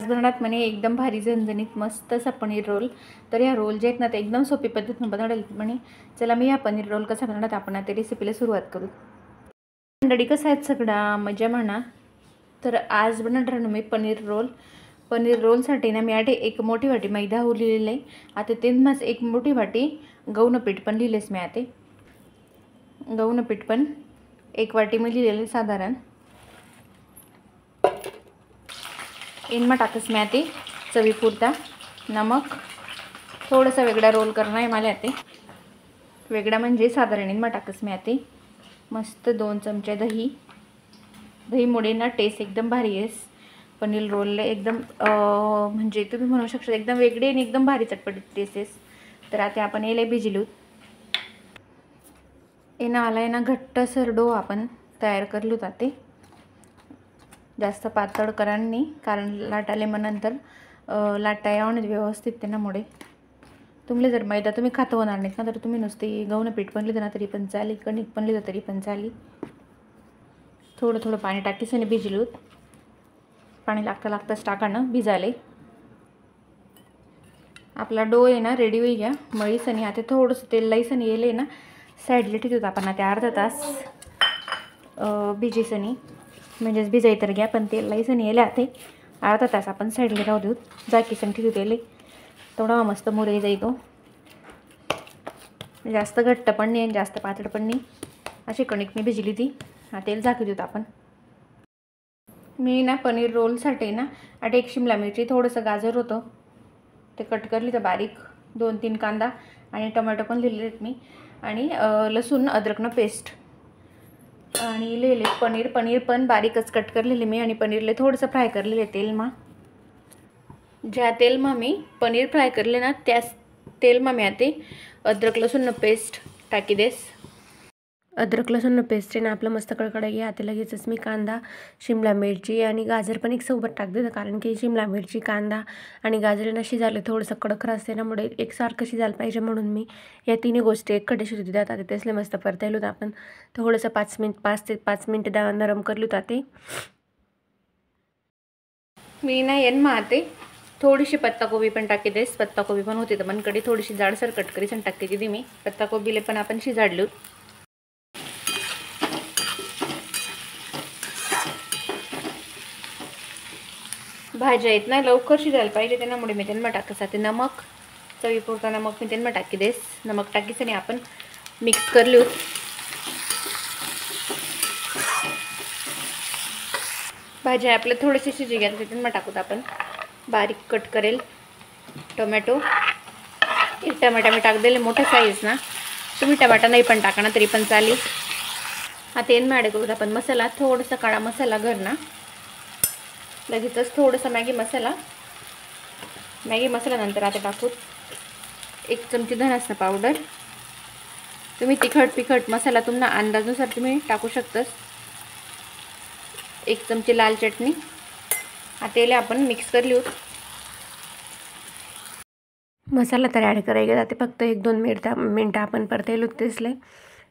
बनवण्यात म्हणे एकदम भारी झणझणीत मस्त असा पनीर रोल। तर ह्या रोल जे आहेत ना ते एकदम सोपी पद्धतीने बनवले म्हणे। चला मी ह्या पनीर रोल कसा बनवणार आपण आता रेसिपीला सुरुवात करू। मंडळी कसं आहेत सगळा मजा म्हणा। तर आज बनवणार मी पनीर रोल। पनीर रोलसाठी ना मी आधी एक मोठी वाटी मैदा लिहिलेला आहे। आता तेच एक मोठी वाटी गहूचं पीठ पण लिहिलेस मी आता। गहूचं पीठ पण एक वाटी मी लिहिलेले साधारण। इनमें टाकस मैं आती चवीपुरता नमक। थोडासा वेगळा रोल करना है मला आते वेगळा म्हणजे साधारण इनमें टाकस मैं आती मस्त 2 चमचे दही। दहीमुळे ना टेस्ट एकदम भारी आहे पनीर रोल एकदम म्हणजे तुम्ही म्हणू शकता एकदम वेगळी आणि एकदम भारी चटपटीत टेस्ट आहे। तर आता आपण याला भिजलू येना आला आहे ना घट्ट सर डो आपण तयार करलू जाते। जास्त पातळ करांनी कारण लाटाले मग नंतर लाटा यावं व्यवस्थित त्यामुळे तुमले जर मैदा तुम्ही खात होणार नाहीत ना तर तुम्ही नुसते गहूचं पीठ पण लिहिलं ना तरी पण चालेल, कणिक पण लिहिलं तरी पण चालेल। थोडं थोडं पाणी टाकीसने भिजलू पाणी लागताच टाकाणं भिजाले। आपला डो आहे ना रेडी होई गया मळीसनी। आता थोडंसं तेल लाईसनी येले ना साईडला ठेवतो आपण आता अर्धा तास भिजीसनी म्हणजे भिजाई तर घ्या पण तेल लाईसनी येले आता अर्धा तास आपण साईडला राहू देऊ जाकीसन ठेवू तेले थोडा मस्त मुरई जाई तो जास्त घट्ट पण नाही जास्त पातळ पण नाही अशी कणिक मी भिजली ती। हा तेल झाकू देऊ आपण। मी ना पनीर रोलसाठी ना आता एक शिमला मिरची थोडंसं गाजर होतं ते कट करली तर बारीक 2-3 कांदा आणि टोमॅटो पण लिहिलेले मी आणि लसूण अद्रकनं पेस्ट आणि लिहिले पनीर पण बारीकच कट करलेले मी आणि पनीरले थोडंसं फ्राय करलेले तेल मा। ज्या तेल मा मी पनीर फ्राय करले ना त्या तेल मा मी आते अद्रक लसूण पेस्ट टाकी देस। अद्रक लसूण पेस्ट ना आपलं मस्त कडकडा घ्या आता लगेचच मी कांदा शिमला मिरची आणि गाजर पण एक सोबत टाक देते कारण की शिमला मिरची कांदा आणि गाजर ना शिजायला थोडंसं कडक असते त्यामुळे एकसारखं शिजायला पाहिजे म्हणून मी या तिन्ही गोष्टी एककडे शिजू देतात। आता तेसले मस्त परतायलो आपण थोडंसं 5 ते 5 मिनिट नरम करलू ताते। मी ना येन आते थोडीशी पत्ताकोबी पण टाकी देस। पत्ताकोबी पण होती तर मनकडे थोडीशी जाडसर कट करीसन टाकते दिली मी पत्ताकोबीले पण आपण शिजाडलू। भाज्या आहेत ना लवकर शिजायला पाहिजे त्यामुळे मी त्यांना टाकत असते नमक चवीपुरता नमक मी त्यांना टाकी देस। नमक टाकीसने आपण मिक्स करलू। भाज्या आपल्या थोडेसे शिजी घ्या त्यांना टाकूत आपण बारीक कट करेल टोमॅटो एक टमाटा मी टाक दिले मोठा साईज ना तुम्ही टमाटा नाही पण टाकणार तरी पण चालेल। आता येन ॲड करूत आपण मसाला थोडासा काळा मसाला घरना लगेचच थोडासा मॅगी मसाला नंतर आता टाकूत 1 चमची धनाचं पावडर। तुम्ही तिखट मसाला तुमना अंदाजानुसार तुम्ही टाकू शकता। 1 चमची लाल चटणी आता याला आपण मिक्स करलू। मसाला तर ॲड करायला जाते फक्त 1-2 मिनटं आपण परतायलो तेसले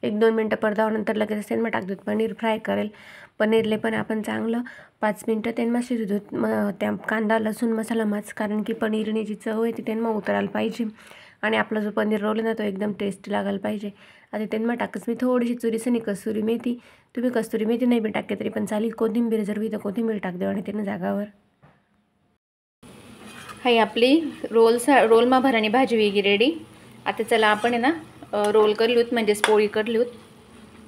1-2 मिनटं परतावनंतर लगेच त्यांना टाक दूत पनीर फ्राय करेल। पनीरले पण आपण चांगलं 5 मिनटं त्यांना शिजू दूत त्या कांदा लसूण मसाला माच कारण की पनीरने जी चव आहे ती त्यांना उतरायला पाहिजे आणि आपला जो पनीर रोल आहे ना तो एकदम टेस्टी लागायला पाहिजे। आता त्यांना टाकस मी थोडीशी चुरीसनी कस्तुरी मेथी तुम्ही कस्तुरी मेथी नाही बी टाकते तरी पण चालेल। कोथिंबीर जर तर कोथिंबीर टाक देऊ आणि त्यांना जागावर हाई आपली रोल मा भराणी भाजी वेगळी रेडी। आता चला आपण आहे ना रोल करलूत म्हणजे पोळी करलूत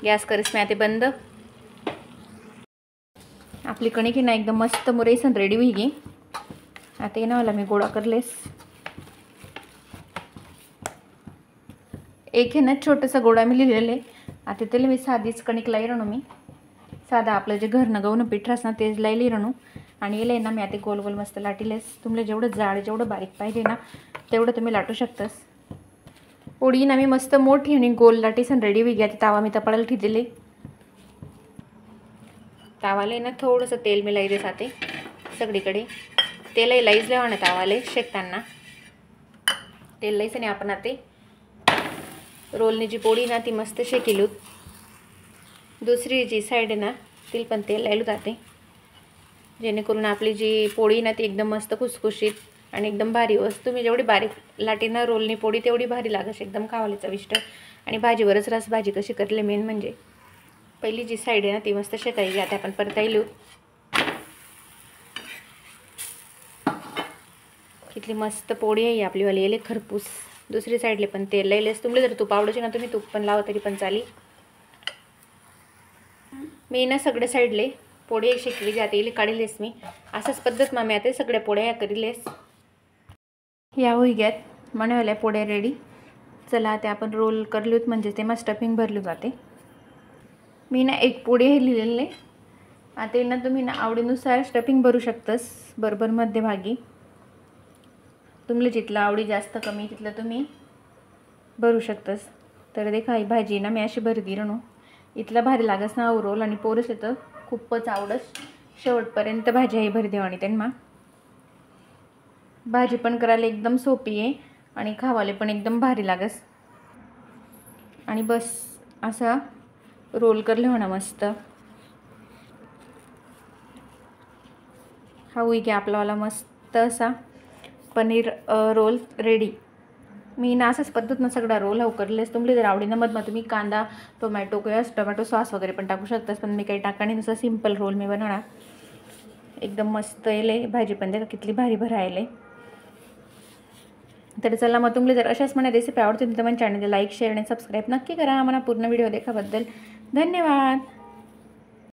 गॅस करस मी आता बंद। आपली कणिक ना एकदम मस्त मुरईसन रेडी होई गी। आता ना मला मी गोळा करलेस एक है ना छोटासा गोळा मी लिहिलेले आता त्याला मी साधीच कणिक लाई रणू मी साधा आपलं जे घरनं गहूनं पीठ रास ना तेच लाई रणू आणि याला ना मी आता गोल गोल मस्त लाटीलेस। तुम्हाला जेवढं जाड जेवढं बारीक पाहिजे ना तेवढं तुम्ही लाटू शकतास। पोळी ना मी मस्त मोठी आणि गोल लाटीसन रेडी होई गया। तावा मी तपडायला ठेवलेले तावाले ना थोडंसं तेल मी लाई देस आते सगळीकडे तेलही लाईच लेवा ना तावाले शेकताना तेल लाईसने आपण आते रोलनी जी पोळी ना ती मस्त शेकिलूत दुसरी जी साईड ना तिल पण तेल लायलू जाते। जेणेकरून आपली जी पोळी ना ती एकदम मस्त खुसखुशीत आणि एकदम भारी होस. तुम्ही जेवढी बारीक लाटीनं रोलनी पोळी तेवढी भारी लागस, एकदम खावाली चविष्ट. आणि भाजीवरच रस भाजी कशी करले मेन म्हणजे. पहिली जी साईड आहे ना ती मस्त शेकाई घ्या, आता आपण परतायलो. कितली मस्त पोळी आहे आपली वाली, येले खरपूस. दुसरी साईडले पण तेल लायलेस. तुम्ही जर तूप आवडचे ना तुम्ही तूप पण लावा तरी पण चाली. मी ना सगळ्या साईडले पोळी एक शेकली जाते येले काढलेस. मी असंच पद्धत मामी आता सगळ्या पोळ्या या करीलेस. या होई घ्यात म्हणवाल्या पोळ्या रेडी. चला आता आपण रोल करलोत म्हणजे ते मग स्टफिंग भरली जाते. मी ना एक पोळी हे लिहिलेले. आता ना तुम्ही ना आवडीनुसार स्टफिंग भरू शकतस बरोबर मध्यभागी. तुम्हाला जितलं आवडी जास्त कमी तिथलं तुम्ही भरू शकतस. तर देखा ही भाजी ना मी अशी भरती रणू इथला भारी लागस ना रोल. आणि पोरस येतं खूपच आवडस. शेवटपर्यंत भाजी ही भरी देवाणी त्यांना. भाजी पण करायला एकदम सोपी आहे आणि खावाले पण एकदम भारी लागस. आणि बस असा रोल करले म्हणा मस्त. हा होई की आपलावाला मस्त असा पनीर रोल रेडी. मी ना असंच पद्धतीनं सगळा रोल हा करलेस. तुमले जर आवडीनं मग तुम्ही कांदा टोमॅटो किंवा टोमॅटो सॉस वगैरे पण टाकू शकतास, पण मी काही टाकाने नुसतं सिंपल रोल मी बनवणार. एकदम मस्त येले भाजी पण देखा कितली भारी भरायले. तर चला मग तुम्हाला जर अशाच मला रेसिपी आवडतील तर माझ्या चॅनलला लाईक शेअर आणि सबस्क्राईब नक्की करा. मला पूर्ण व्हिडिओ देखाबद्दल धन्यवाद.